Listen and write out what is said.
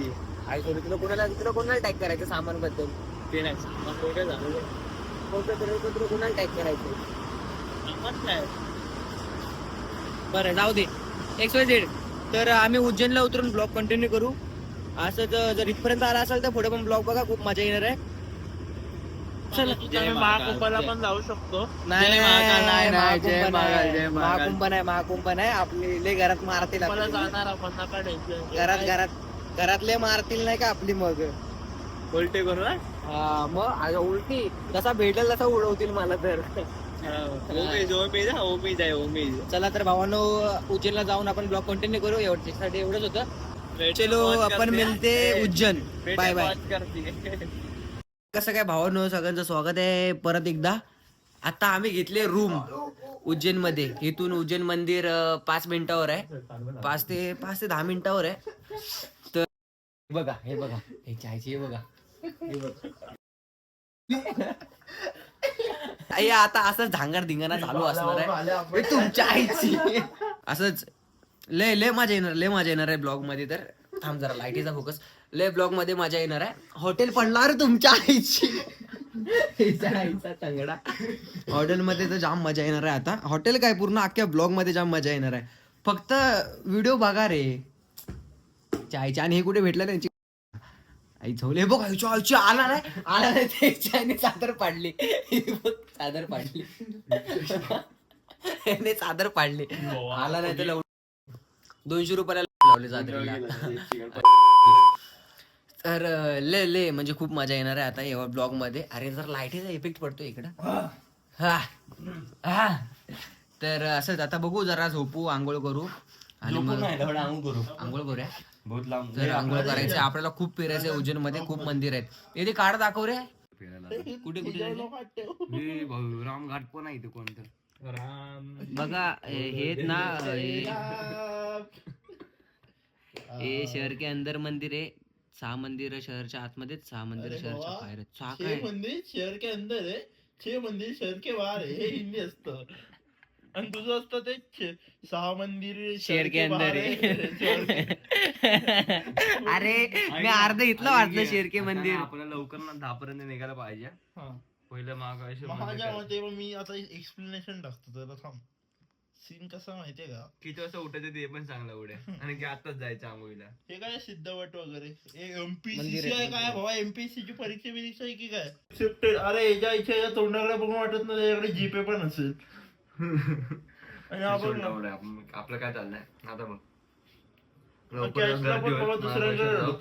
ती आई सोडून तुला कोणाला टॅग करायचं सामान बद्दल ते नाही सामान कुठे झालं तुला कोणाला टॅग करायचं सामान काय बरं जाऊ दे XYZ. तर आम्ही उज्जैनला उतरून ब्लॉग कंटिन्यू करू. असंच जर इथपर्यंत आला असेल तर पुढे पण ब्लॉग बघा, खूप मजा येणार आहे. चला महाकुंभाला पण जाऊ शकतो. नाही महाकुंभ महाकुंभ नाही आपली लय घरात मारतील मला आपली. जाणार आपण नका टेन्शन घरातले मारतील नाही का आपली मग. उलटे करू ना हा मग आता उलटी जसा भेटेल तसा उडवतील मला तर. ओमेज आहे. चला तर भावांनो उज्जैनला जाऊन आपण ब्लॉग कंटिन्यू करू. एवढ्यासाठी एवढंच होतं. चलो आपण मिळते उज्जैन. Bye bye. कसं काय भावांनो सगळ्यांचं स्वागत आहे परत एकदा. आता आम्ही घेतले रूम उज्जैन मध्ये. इथून उज्जैन मंदिर 5 मिनिटावर आहे. 5 ते 10 मिनिटावर आहे. तर हे बघा हे चायची बघा. आता असंच झांगार धिंगाणा चालू असणार आहे तुमच्या आईची. असंच लय मजा येणार आहे ब्लॉग मध्ये. तर थांब जरा लाईटीचा फोकस. लय ब्लॉग मध्ये मजा येणार आहे. हॉटेल पडणार तुमच्या आईची. आईचा तंगडा. हॉटेल मध्ये तर जाम मजा येणार आहे. आता हॉटेल काय पूर्ण अख्ख्या ब्लॉग मध्ये जाम मजा येणार आहे. फक्त व्हिडिओ बघा रे चायच्या. आणि हे कुठे भेटलं त्यांची आई झोले बघ. आईची आला नाही त्याच्याने चादर पाडली. चादर पाडली चादर पाडली. आला नाही तर 200 रुपयाला लावले चादरीला. तर ले म्हणजे खूप मजा येणार आहे आता या ब्लॉग मध्ये. अरे जर लाईटीचा इफेक्ट पडतो इकडं. हा तर असंच आता बघू. जरा झोपू, आंघोळ करू आणि मग आंघोळ करूया. तर आंघोळ करायचं आपल्याला. खूप फिरायचं आहे उज्जैन मध्ये. खूप मंदिर आहेत. इथे कार्ड दाखव रे. कुठे रामघाट पण आहे. कोणतं बघा हे ना हे शहर के अंदर मंदिर आहे. 6 मंदिर शहरच्या आतमध्ये, 6 मंदिर शहरच्या बाहेर. 6 मंदिर शहर के अंदर आहे, 6 मंदिर शहर के बाहेर आहे. हे हिंदी असतं. आणि तुझं असतं ते 6 मंदिर शहर के अंदर आहे. अरे मी अर्ध इथलं वाटलं शहर के मंदिर. आपल्याला लवकर ना 10 पर्यंत निघायला पाहिजे. पहिलं माझ्या मते मी आता एक्सप्लेनेशन टाकतो त्याला. थांब. सीन कसा माहितीये का? किती वाजता उठायचं ते पण चांगलं उड्या. आणि की आताच जायचं आंघोळीला. हे काय सिद्धवट वगैरे एमपीसीसी आहे काय भावा? एमपीएससी ची परीक्षा आहे की काय? शिफ्टेड. अरे याच्या इच्छा तोंडाकडे बघून वाटत नाही त्याच्याकडे जीपे पण असेल. आणि आपलं काय चाललंय आता बघ. दुसऱ्यांकडे